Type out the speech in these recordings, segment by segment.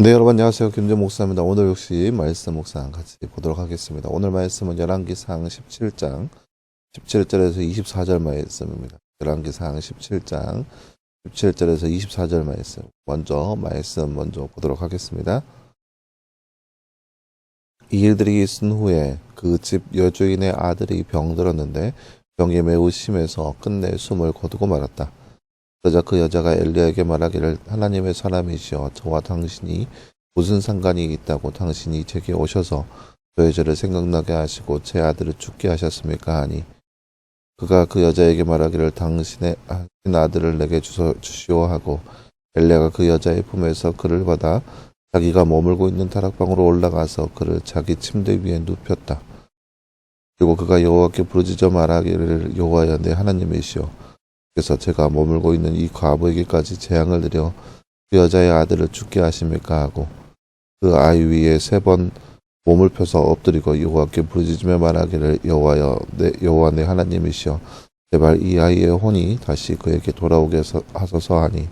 네, 여러분 안녕하세요. 김재 목사입니다. 오늘 역시 말씀 묵상 같이 보도록 하겠습니다. 오늘 말씀은 열왕기상 17장 17절에서 24절 말씀입니다. 열왕기상 17장 17절에서 24절 말씀. 말씀 보도록 하겠습니다. 이 일들이 있은 후에 그 집 여주인의 아들이 병들었는데 병이 매우 심해서 끝내 숨을 거두고 말았다. 그러자 그 여자가 엘리야에게 말하기를 하나님의 사람이시여 저와 당신이 무슨 상관이 있다고 당신이 제게 오셔서 저의 죄를 생각나게 하시고 제 아들을 죽게 하셨습니까? 하니 그가 그 여자에게 말하기를 당신의 아들을 내게 주시오 하고 엘리야가 그 여자의 품에서 그를 받아 자기가 머물고 있는 다락방으로 올라가서 그를 자기 침대 위에 눕혔다. 그리고 그가 여호와께 부르짖어 말하기를 여호와여 내 하나님이시여 그래서 제가 머물고 있는 이 과부에게까지 재앙을 드려 그 여자의 아들을 죽게 하십니까 하고 그 아이 위에 3번 몸을 펴서 엎드리고 여호와께 부르짖으며 말하기를 여호와 내 하나님이시여 제발 이 아이의 혼이 다시 그에게 돌아오게 하소서 하니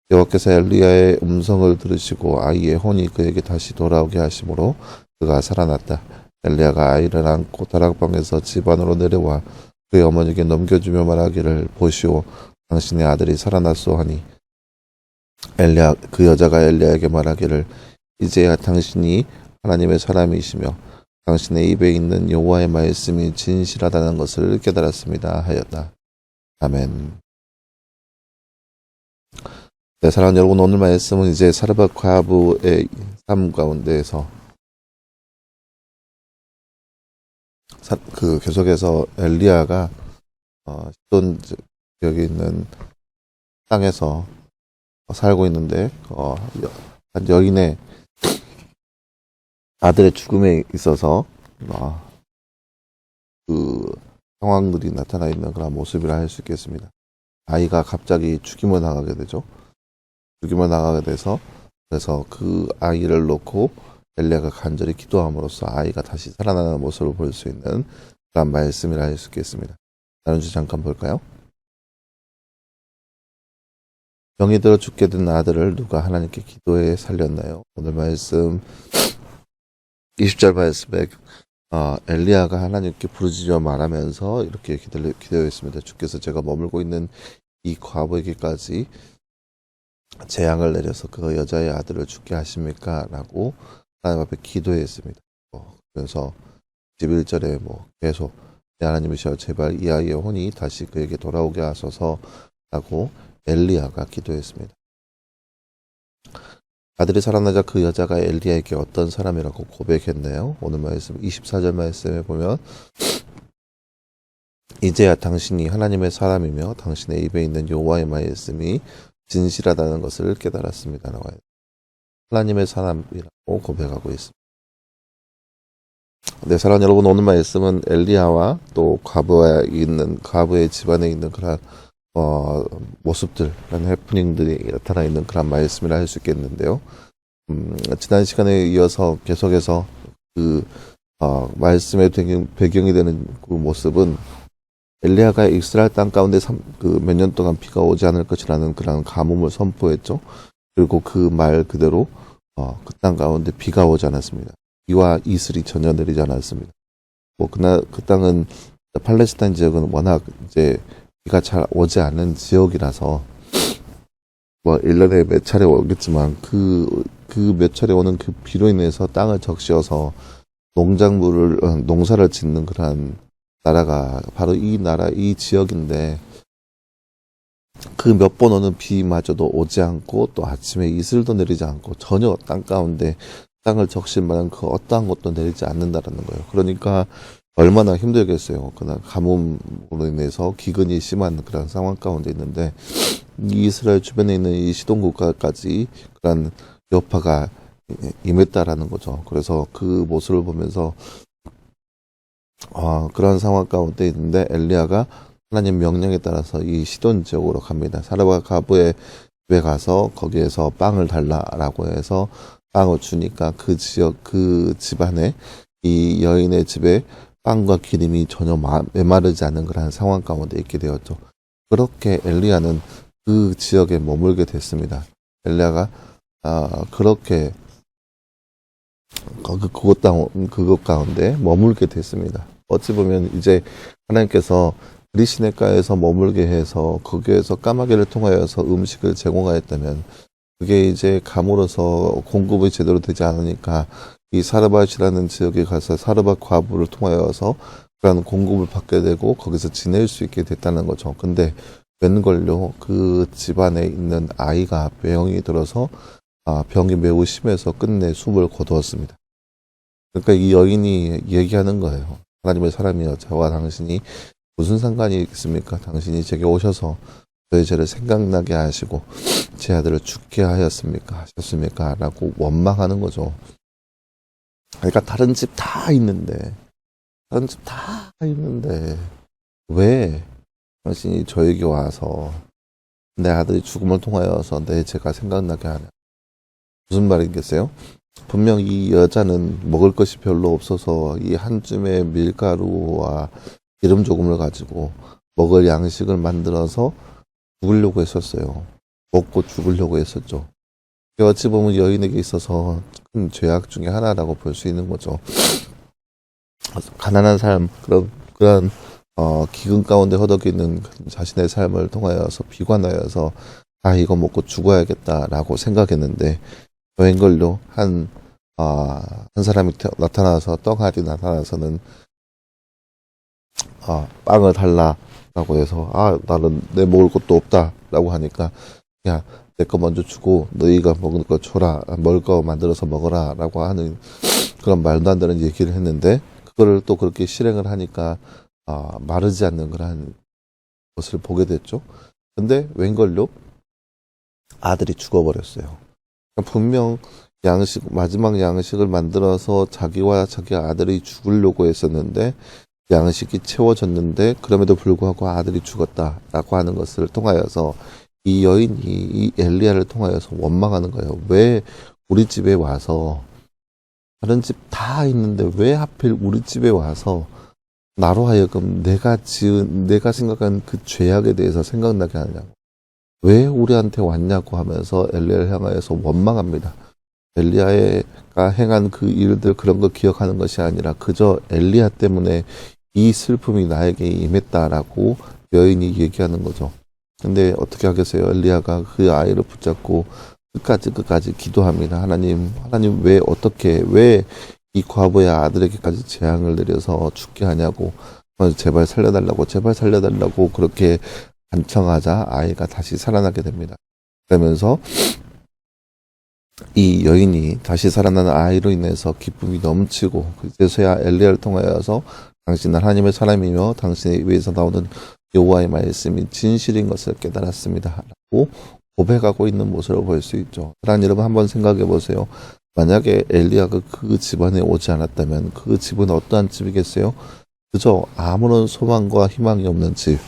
여호와께서 엘리야의 음성을 들으시고 아이의 혼이 그에게 다시 돌아오게 하심으로 그가 살아났다. 엘리야가 아이를 안고 다락방에서 집 안으로 내려와 그의 어머니에게 넘겨주며 말하기를 보시오 당신의 아들이 살아났소 하니 그 여자가 엘리야에게 말하기를 이제야 당신이 하나님의 사람이시며 당신의 입에 있는 여호와의 말씀이 진실하다는 것을 깨달았습니다 하였다. 아멘. 네, 사랑하는 여러분, 오늘 말씀은 이제 사르밧 과부의 삶 가운데에서 계속해서 엘리야가 시돈 지역에 있는 땅에서 살고 있는데 한 여인의 아들의 죽음에 있어서 그 상황들이 나타나 있는 그런 모습이라 할 수 있겠습니다. 아이가 갑자기 죽임을 당하게 되죠. 죽임을 당하게 돼서 그래서 그 아이를 놓고 엘리야가 간절히 기도함으로써 아이가 다시 살아나는 모습을 볼 수 있는 그런 말씀이라 할 수 있겠습니다. 다른 주 잠깐 볼까요? 병이 들어 죽게 된 아들을 누가 하나님께 기도해 살렸나요? 오늘 말씀 20절 말씀에 엘리야가 하나님께 부르짖어 말하면서 이렇게 기도했습니다. 주께서 제가 머물고 있는 이 과부에게까지 재앙을 내려서 그 여자의 아들을 죽게 하십니까? 라고 하나님 앞에 기도했습니다. 그래서 11절에 계속 하나님이시여 제발 이 아이의 혼이 다시 그에게 돌아오게 하소서 라고 엘리야가 기도했습니다. 아들이 살아나자 그 여자가 엘리야에게 어떤 사람이라고 고백했나요? 오늘 말씀 24절 말씀에 보면 이제야 당신이 하나님의 사람이며 당신의 입에 있는 여호와의 말씀이 진실하다는 것을 깨달았습니다. 하나님의 사람이라고 고백하고 있습니다. 네, 사랑하는 여러분, 오늘 말씀은 엘리야와 또 과부의 집안에 있는 그런 모습들, 그런 해프닝들이 나타나 있는 그런 말씀이라 할 수 있겠는데요. 지난 시간에 이어서 계속해서 말씀의 배경이 되는 그 모습은 엘리야가 이스라엘 땅 가운데 몇 년 동안 비가 오지 않을 것이라는 그런 가뭄을 선포했죠. 그리고 그 말 그대로 그 땅 가운데 비가 오지 않았습니다. 비와 이슬이 전혀 내리지 않았습니다. 그 땅은 팔레스타인 지역은 워낙 이제 비가 잘 오지 않는 지역이라서 1년에 몇 차례 오겠지만 그 몇 차례 오는 그 비로 인해서 땅을 적셔서 농사를 짓는 그런 나라가 바로 이 지역인데 그 몇 번 오는 비마저도 오지 않고 또 아침에 이슬도 내리지 않고 전혀 땅 가운데 땅을 적실 만한 그 어떠한 것도 내리지 않는다라는 거예요. 그러니까 얼마나 힘들겠어요. 그날 가뭄으로 인해서 기근이 심한 그런 상황 가운데 있는데 이 이스라엘 주변에 있는 이 시돈 국가까지 그런 여파가 임했다라는 거죠. 그래서 그 모습을 보면서 그런 상황 가운데 있는데 엘리야가 하나님 명령에 따라서 이 시돈 지역으로 갑니다. 사르밧 과부의 집에 가서 거기에서 빵을 달라라고 해서 빵을 주니까 그 집안에 이 여인의 집에 빵과 기름이 전혀 메마르지 않는 그런 상황 가운데 있게 되었죠. 그렇게 엘리야는 그 지역에 머물게 됐습니다. 엘리야가 그렇게 그것 가운데 머물게 됐습니다. 어찌 보면 이제 하나님께서 그리시네가에서 머물게 해서 거기에서 까마귀를 통하여서 음식을 제공하였다면 그게 이제 감으로서 공급이 제대로 되지 않으니까 이 사르밧이라는 지역에 가서 사르밧 과부를 통하여서 그런 공급을 받게 되고 거기서 지낼 수 있게 됐다는 거죠. 근데 웬걸요, 그 집안에 있는 아이가 병이 들어서 병이 매우 심해서 끝내 숨을 거두었습니다. 그러니까 이 여인이 얘기하는 거예요. 하나님의 사람이여, 저와 당신이 무슨 상관이 있습니까? 당신이 제게 오셔서 저의 죄를 생각나게 하시고 제 아들을 죽게 하셨습니까? 라고 원망하는 거죠. 그러니까 다른 집 다 있는데 왜 당신이 저에게 와서 내 아들이 죽음을 통하여서 내 죄가 생각나게 하냐? 무슨 말이겠어요? 분명 이 여자는 먹을 것이 별로 없어서 이 한 줌의 밀가루와 기름 조금을 가지고 먹을 양식을 만들어서 죽으려고 했었어요. 먹고 죽으려고 했었죠. 어찌 보면 여인에게 있어서 큰 죄악 중에 하나라고 볼 수 있는 거죠. 가난한 삶, 그런 기근 가운데 허덕이는 자신의 삶을 통하여서 비관하여서 이거 먹고 죽어야겠다라고 생각했는데 웬걸요, 한 사람이 나타나서 떡알이 나타나서는 빵을 달라라고 해서 나는 내 먹을 것도 없다라고 하니까 야, 내 거 먼저 주고 너희가 먹을 거 줘라, 먹을 거 만들어서 먹어라라고 하는 그런 말도 안 되는 얘기를 했는데 그거를 또 그렇게 실행을 하니까 마르지 않는 그런 것을 보게 됐죠. 근데 웬걸요, 아들이 죽어버렸어요. 분명 마지막 양식을 만들어서 자기와 자기 아들이 죽으려고 했었는데 양식이 채워졌는데 그럼에도 불구하고 아들이 죽었다라고 하는 것을 통하여서 이 여인이 이 엘리야를 통하여서 원망하는 거예요. 왜 우리 집에 와서 다른 집 다 있는데 왜 하필 우리 집에 와서 나로 하여금 내가 생각한 그 죄악에 대해서 생각나게 하냐고. 왜 우리한테 왔냐고 하면서 엘리야를 향하여서 원망합니다. 엘리야가 행한 그 일들 그런 거 기억하는 것이 아니라 그저 엘리야 때문에 이 슬픔이 나에게 임했다라고 여인이 얘기하는 거죠. 근데 어떻게 하겠어요? 엘리야가 그 아이를 붙잡고 끝까지 기도합니다. 하나님 왜 이 과부의 아들에게까지 재앙을 내려서 죽게 하냐고, 제발 살려달라고 그렇게 간청하자 아이가 다시 살아나게 됩니다. 그러면서 이 여인이 다시 살아나는 아이로 인해서 기쁨이 넘치고 그제서야 엘리야를 통하여서 당신은 하나님의 사람이며 당신의 입에서 나오는 여호와의 말씀이 진실인 것을 깨달았습니다 라고 고백하고 있는 모습을 볼 수 있죠. 사랑하는 여러분, 한번 생각해 보세요. 만약에 엘리야가 그 집안에 오지 않았다면 그 집은 어떠한 집이겠어요? 그저 아무런 소망과 희망이 없는 집,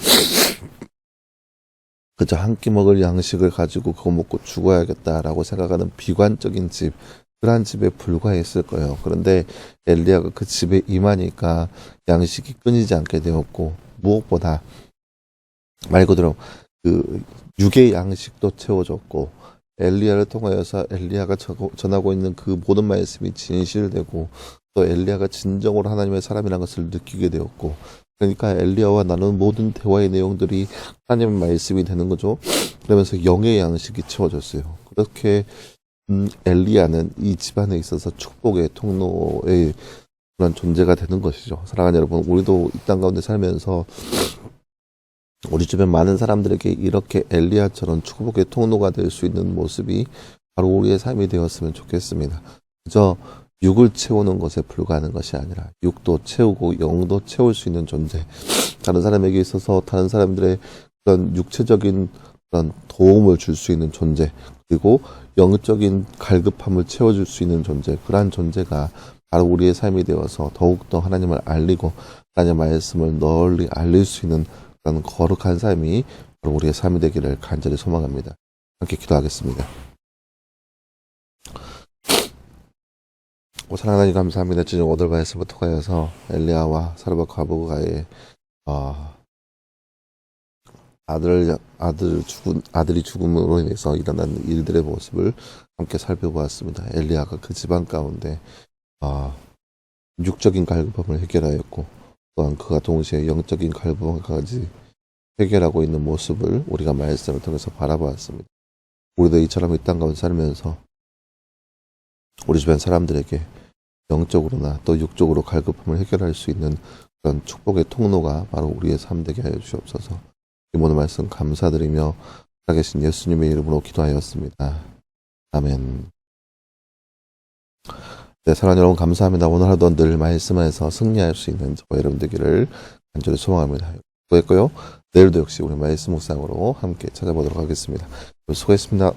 그저 한 끼 먹을 양식을 가지고 그거 먹고 죽어야겠다라고 생각하는 비관적인 집, 그러한 집에 불과했을 거예요. 그런데 엘리야가 그 집에 임하니까 양식이 끊이지 않게 되었고, 무엇보다 말 그대로 그 육의 양식도 채워졌고, 엘리야를 통하여서 엘리야가 전하고 있는 그 모든 말씀이 진실되고, 또 엘리야가 진정으로 하나님의 사람이라는 것을 느끼게 되었고, 그러니까 엘리야와 나눈 모든 대화의 내용들이 하나님의 말씀이 되는 거죠. 그러면서 영의 양식이 채워졌어요. 그렇게 엘리야는 이 집안에 있어서 축복의 통로의 그런 존재가 되는 것이죠. 사랑하는 여러분, 우리도 이 땅 가운데 살면서 우리 주변 많은 사람들에게 이렇게 엘리야처럼 축복의 통로가 될 수 있는 모습이 바로 우리의 삶이 되었으면 좋겠습니다. 그저 육을 채우는 것에 불과하는 것이 아니라 육도 채우고 영도 채울 수 있는 존재, 다른 사람에게 있어서 다른 사람들의 그런 육체적인 그런 도움을 줄 수 있는 존재, 그리고 영적인 갈급함을 채워줄 수 있는 존재, 그러한 존재가 바로 우리의 삶이 되어서 더욱더 하나님을 알리고 하나님의 말씀을 널리 알릴 수 있는 그런 거룩한 삶이 바로 우리의 삶이 되기를 간절히 소망합니다. 함께 기도하겠습니다. 사랑하는 하나님 감사합니다. 주님, 오늘 말씀을 통하여서 엘리야와 사르밧 과부가의 아들이 죽음으로 인해서 일어난 일들의 모습을 함께 살펴보았습니다. 엘리야가 그 집안 가운데 육적인 갈급함을 해결하였고 또한 그가 동시에 영적인 갈급함까지 해결하고 있는 모습을 우리가 말씀을 통해서 바라보았습니다. 우리도 이처럼 이 땅 가운데 살면서 우리 주변 사람들에게 영적으로나 또 육적으로 갈급함을 해결할 수 있는 그런 축복의 통로가 바로 우리의 삶 되게 하여 주옵소서. 이 모든 말씀 감사드리며 살아계신 예수님의 이름으로 기도하였습니다. 아멘. 네, 사랑하는 여러분 감사합니다. 오늘 하루도 늘 말씀에서 승리할 수 있는 저와 여러분 되기를 간절히 소망합니다. 수고했고요. 내일도 역시 우리 말씀 묵상으로 함께 찾아보도록 하겠습니다. 수고했습니다.